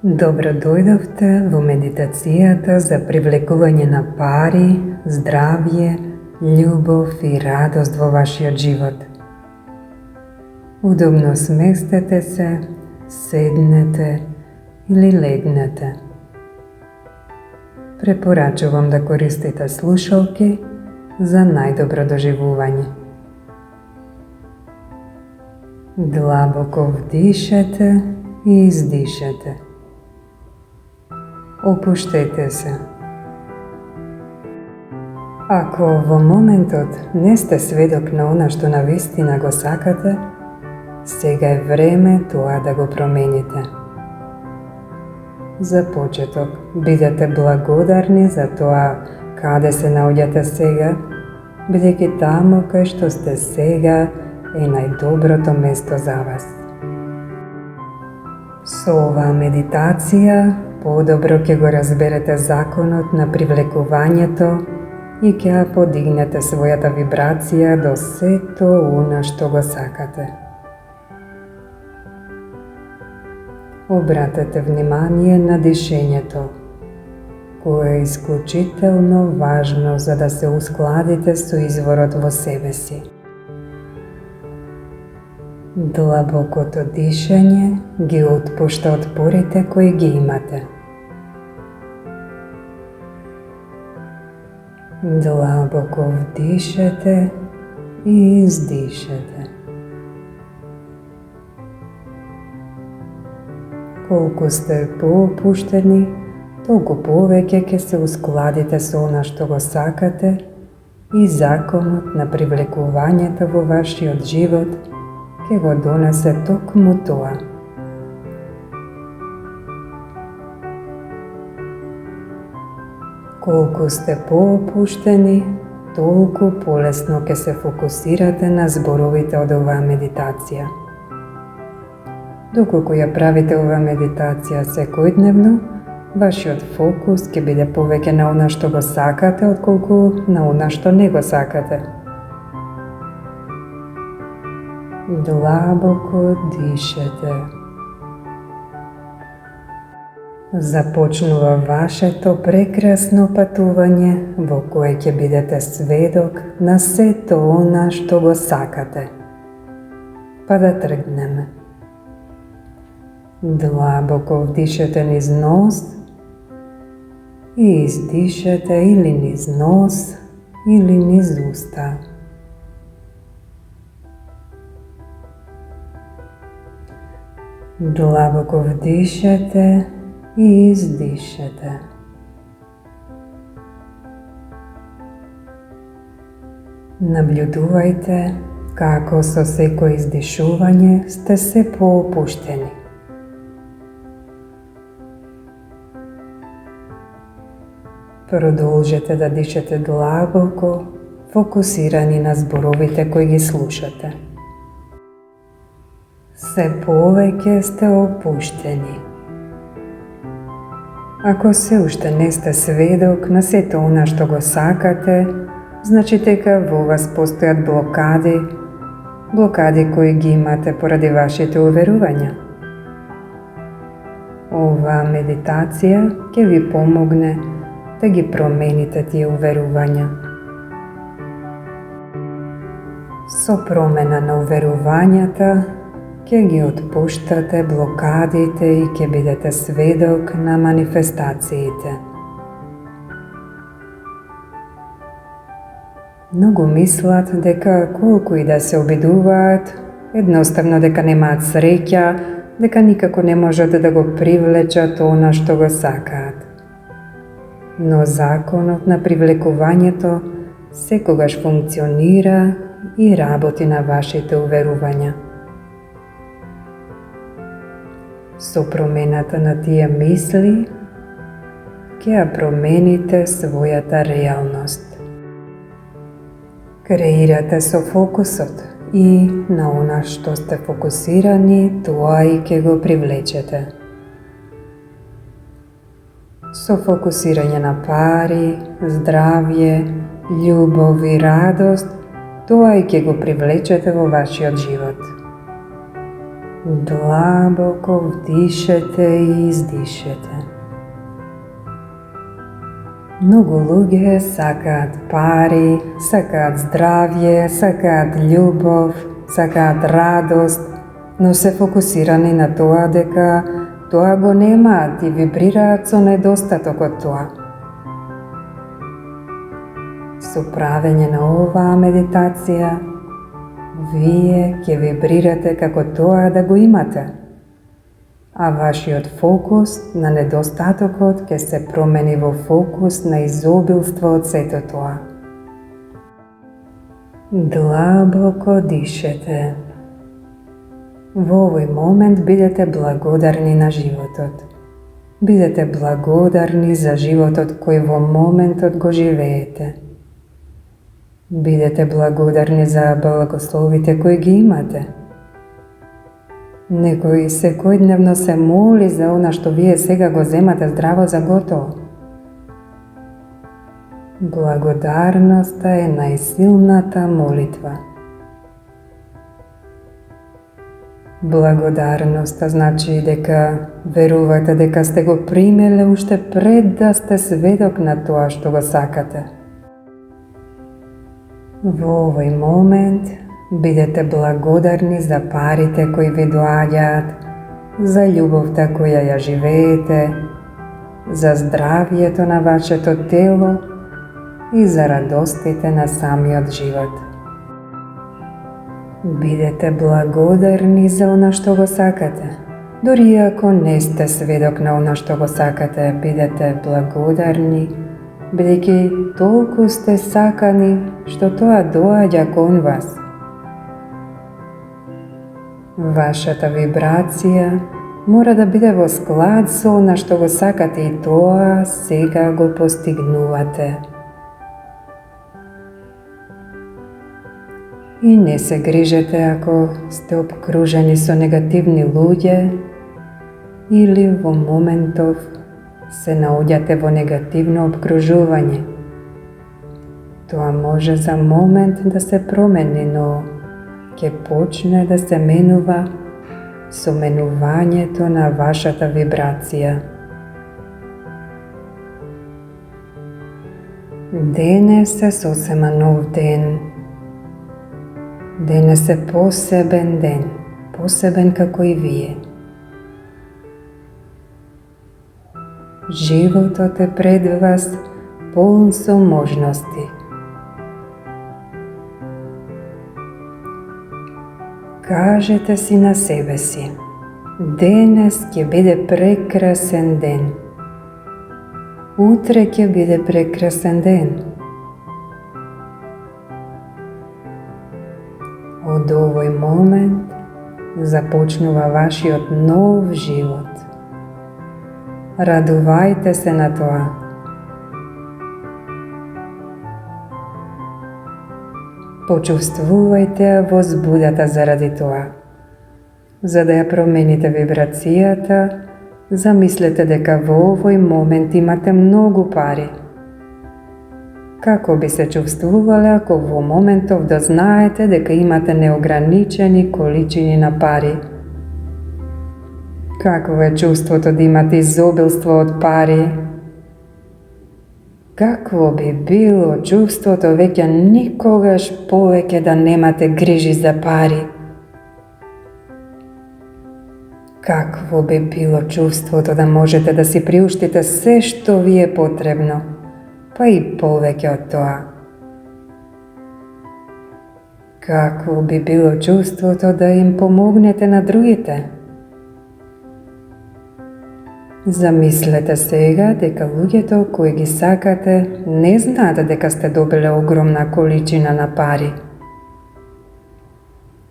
Добро дојдовте во медитацијата за привлекување на пари, здравје, љубов и радост во вашиот живот. Удобно сместете се, седнете или легнете. Препорачувам да користите слушалки за најдобро доживување. Длабоко вдишете и издишете. Опуштете се. Ако во моментот не сте сведок на она што навистина го сакате, сега е време тоа да го промените. За почеток, бидете благодарни за тоа каде се наоѓате сега, бидејќи таму кај што сте сега е најдоброто место за вас. Со оваа медитација подобро ќе го разберете законот на привлекувањето и ќе ја подигнете својата вибрација до сето она што го сакате. Обратете внимание на дишењето, кое е исклучително важно за да се ускладите со изворот во себе си. Длабокото дишење ги отпушта отпорите кои ги имате. Длабоко вдишете и издишете. Колку сте поопуштени, толку повеќе ќе се ускладите со она што го сакате и законот на привлекувањето во вашиот живот ќе го донесе токму тоа. Колку сте поопуштени, толку полесно ќе се фокусирате на зборовите од оваа медитација. Доколку ја правите оваа медитација секојдневно, вашиот фокус ќе биде повеќе на она што го сакате, отколку на она што не го сакате. Длабоко дишете. Започнува вашето прекрасно патување во кое ќе бидете сведок на сето она што го сакате. Па да тргнеме. Длабоко вдишете низ нос и издишете или низ нос или низ уста. Длабоко вдишете и издишете. Наблюдувајте како со секој издишување сте се поопуштени. Продолжете да дишете длабоко, фокусирани на зборовите кои ги слушате. Се повеќе сте опуштени. Ако се уште не сте сведок на сето она што го сакате, значи дека во вас постојат блокади кои ги имате поради вашите уверувања. Оваа медитација ќе ви помогне да ги промените тие уверувања. Со промена на уверувањата ќе ги отпуштате блокадите и ќе бидете сведок на манифестациите. Многу мислат дека колку и да се обидуваат, едноставно дека немаат среќа, дека никако не можат да го привлечат она што го сакаат. Но законот на привлекувањето секогаш функционира и работи на вашите уверувања. Со промената на тие мисли, ќе ја промените својата реалност. Креирате со фокусот и на она што сте фокусирани, тоа и ќе го привлечете. Со фокусирање на пари, здравје, љубов и радост, тоа и ќе го привлечете во вашиот живот. Длабоко вдишете и издишете. Многу луѓе сакаат пари, сакаат здравје, сакаат љубов, сакаат радост, но се фокусирани на тоа дека тоа го немаат и вибрираат со недостаток од тоа. Со правење на оваа медитација, вие ќе вибрирате како тоа да го имате, а вашиот фокус на недостатокот ќе се промени во фокус на изобилство од сето тоа. Длабоко дишете. Во овој момент бидете благодарни на животот. Бидете благодарни за животот кој во моментот го живеете. Бидете благодарни за благословите кои ги имате. Некој секојдневно се моли за она што вие сега го земате здраво за готово. Благодарноста е најсилната молитва. Благодарноста значи дека верувате дека сте го примеле уште пред да сте сведок на тоа што го сакате. Во овој момент бидете благодарни за парите кои ви доаѓаат, за љубовта која ја живеете, за здравјето на вашето тело и за радостите на самиот живот. Бидете благодарни за она што го сакате. Дори ако не сте сведок на она што го сакате, бидете благодарни, бидејќи толку сте сакани што тоа доаѓа кон вас. Вашата вибрација мора да биде во склад со она што го сакате и тоа сега го постигнувате. И не се грижете ако сте обкружени со негативни луѓе или во моментов се наоѓате во негативно обкружување. Тоа може за момент да се промени, но ќе почне да се менува со менувањето на вашата вибрација. Денес е сосема нов ден. Денес е посебен ден, посебен како и вие. Животот е пред вас полн со можности. Кажете си на себе си: денес ќе биде прекрасен ден. Утре ќе биде прекрасен ден. Од овој момент започнува вашиот нов живот. Радувајте се на тоа. Почувствувајте возбудата заради тоа. За да ја промените вибрацијата, замислете дека во овој момент имате многу пари. Како би се чувствувале ако во моментов да знаете дека имате неограничени количини на пари? Какво е чувството да имате изобилство од пари? Какво би било чувството веќе никогаш повеќе да немате грижи за пари? Какво би било чувството да можете да си приуштите се што ви е потребно, па и повеќе од тоа? Какво би било чувството да им помогнете на другите? Замислете сега дека луѓето кои ги сакате не знаат дека сте добиле огромна количина на пари.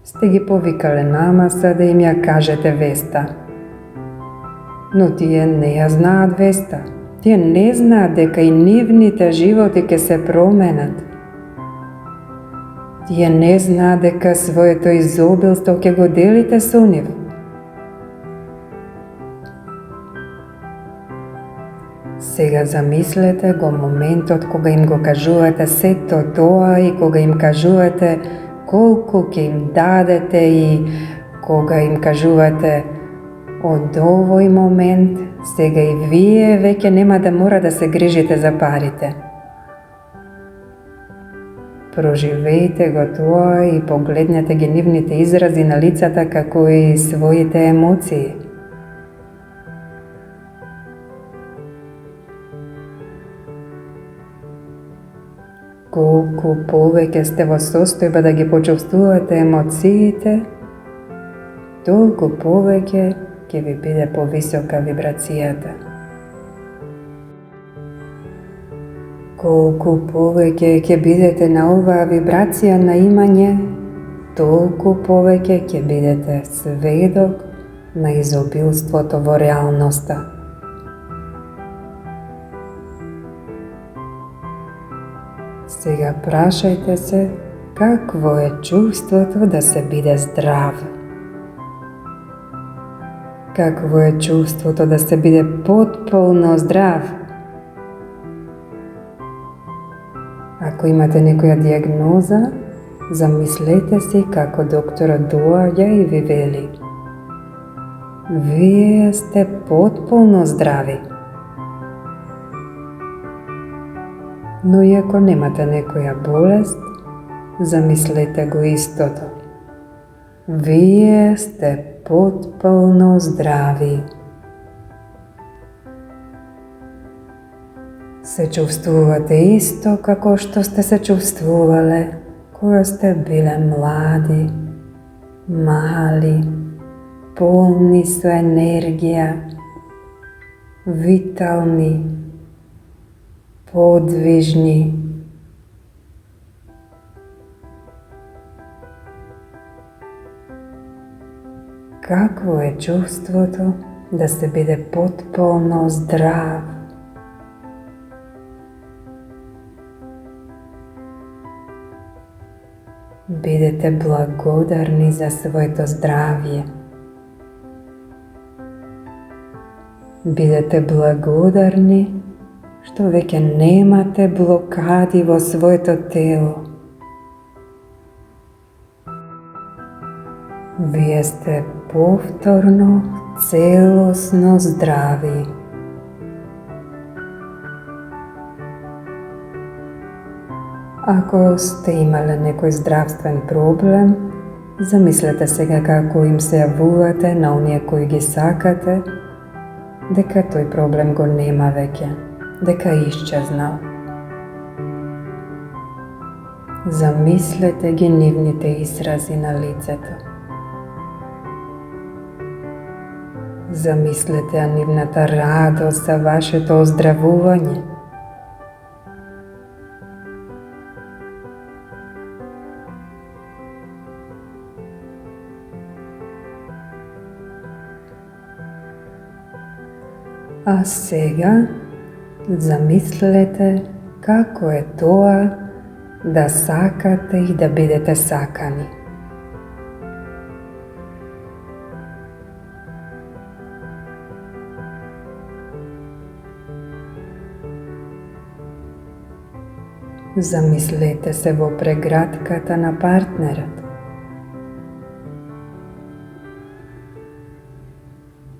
Сте ги повикале намаса да им ја кажете веста. Но тие не ја знаат веста. Тие не знаат дека и нивните животи ќе се променат. Тие не знаат дека своето изобилство ќе го делите со нив. Сега замислете го моментот кога им го кажувате сето тоа и кога им кажувате колку ќе им дадете и кога им кажувате од овој момент, сега и вие веќе нема да мора да се грижите за парите. Проживејте го тоа и погледнете ги нивните изрази на лицата како и своите емоции. Колку повеќе сте во состојба да ги почувствувате емоциите, толку повеќе ќе ви биде повисока вибрацијата. Колку повеќе ќе бидете на оваа вибрација на имање, толку повеќе ќе бидете сведок на изобилството во реалноста. Сега прашајте се какво е чувството да се биде здрав. Какво е чувството да се биде потполно здрав? Ако имате некоја диагноза, замислете си како докторот доаѓа и ви вели: вие сте потполно здрави. Но и ако немате некоја болест, замислете го истото. Вие сте потполно здрави. Се чувствувате исто како што сте се чувствувале кога сте биле млади, мали, полни со енергија, витални, подвижни. Какво е чувството да се биде потполно здрав? Бидете благодарни за своето здравје. Бидете благодарни што веќе немате блокади во своето тело. Вие сте повторно целосно здрави. Ако сте имале некој здравствен проблем, замислете сега како им се јавувате на оние кои ги сакате, дека тој проблем го нема веќе, дека исчезнал. Замислете ги нивните изрази на лицето. Замислете нивната радост за вашето оздравување. А сега замислете како е тоа да сакате и да бидете сакани. Замислете се во прегратката на партнерот.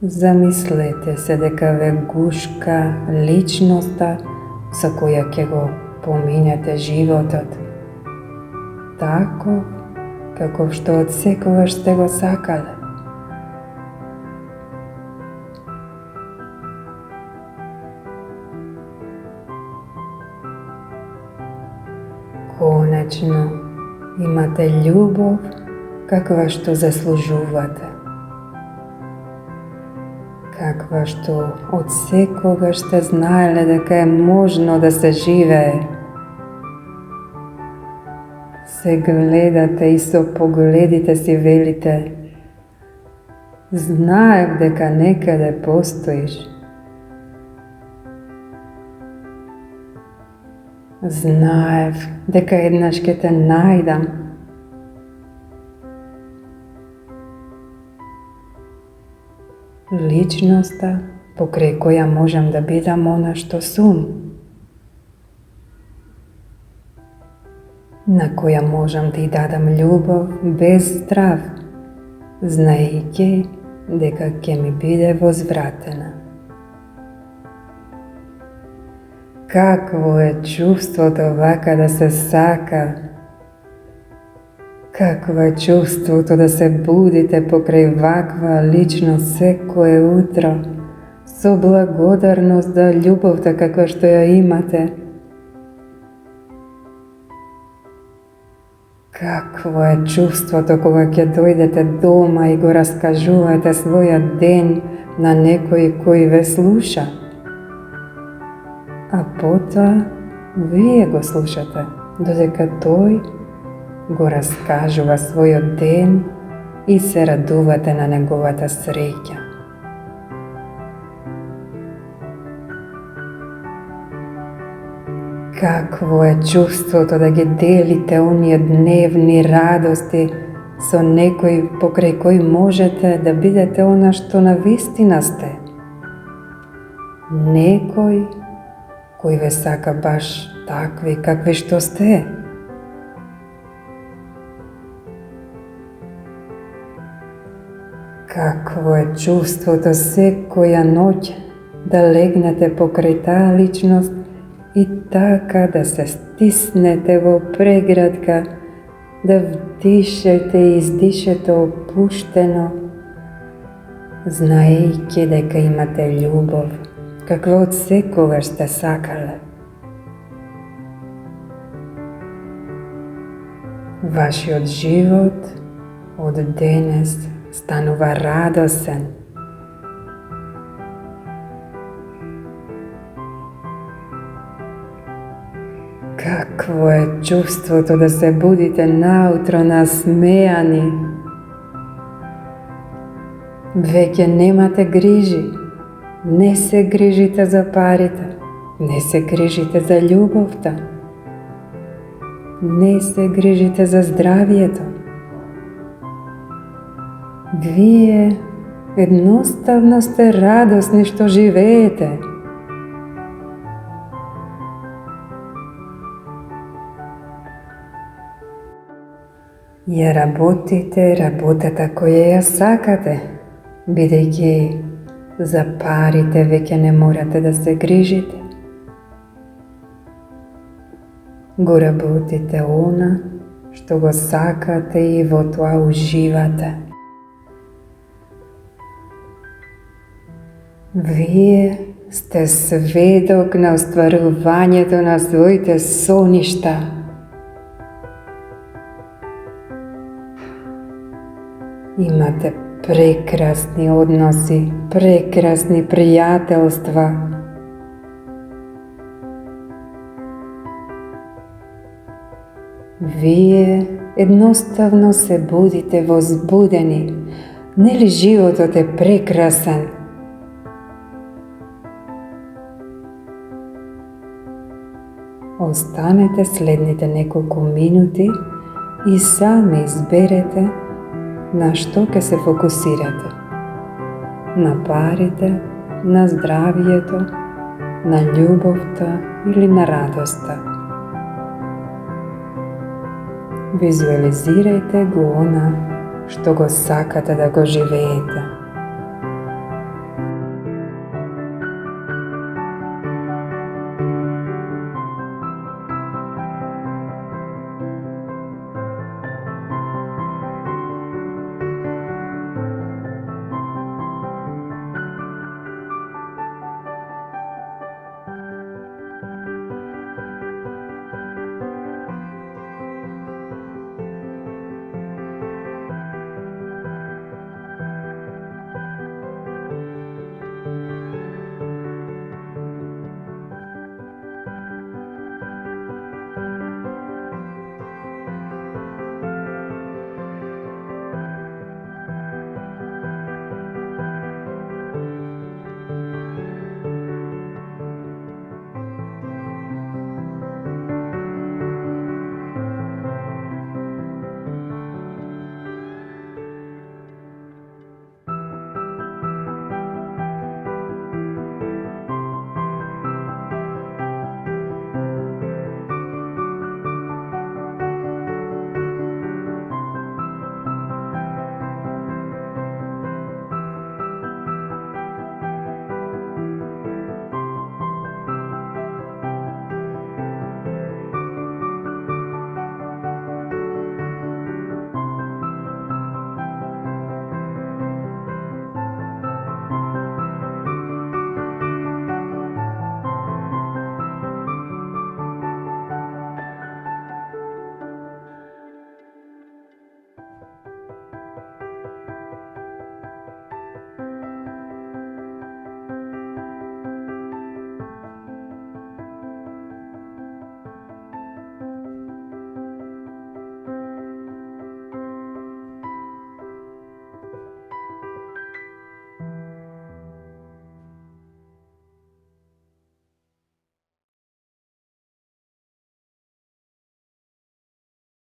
Замислете се дека ве гушка личноста со која ќе го поминете животот, тако како што од секогаш сте го сакале. Конечно, имате љубов каква што заслужувате. Каква што од секогаш сте знаеле дека е можно да се живее. Се гледате и со погледите си велите: знаев дека некаде постоиш. Знаев дека еднаш ќе те најдам. Личноста покрај која можам да бидам она што сум, на која можам да ја дадам љубов без страв, знаејќи дека ќе ми биде возвратена. Какво е чувството вака да се сака? Какво е чувството да се будите покрај ваква личност секое утро, со благодарност за љубовта како што ја имате? Какво е чувството кога ќе дојдете дома и го раскажувате својот ден на некој кој ве слуша? А потоа вие го слушате, додека тој го раскажува својот ден и се радувате на неговата среќа. Какво е чувството да ги делите оние дневни радости со некој покрај кој можете да бидете она што навистина сте? Некој кој ве сака баш такви какви што сте? Какво е чувството секоја ноќ да легнете покрај таа личност и така да се стиснете во прегратка, да вдишете и издишете опуштено, знаејќи дека имате љубов, каква од секогаш сте сакале. Вашиот живот од денес станува радосен. Какво е чувството да се будите наутро насмејани? Веќе немате грижи, не се грижите за парите, не се грижите за љубовта, не се грижите за здравието. Вие едноставно сте радосни што живеете. Ја работите работата која ја сакате, бидејќи за парите веќе не морате да се грижите. Го работите она што го сакате и во тоа уживате. Вие сте сведок на остварувањето на своите соништа. Имате прекрасни односи, прекрасни пријателства. Вие едноставно се будите возбудени. Нели животот е прекрасен? Останете следните неколку минути и сами изберете на што ќе се фокусирате. На парите, на здравието, на љубовта или на радоста. Визуализирајте го она што го сакате да го живеете.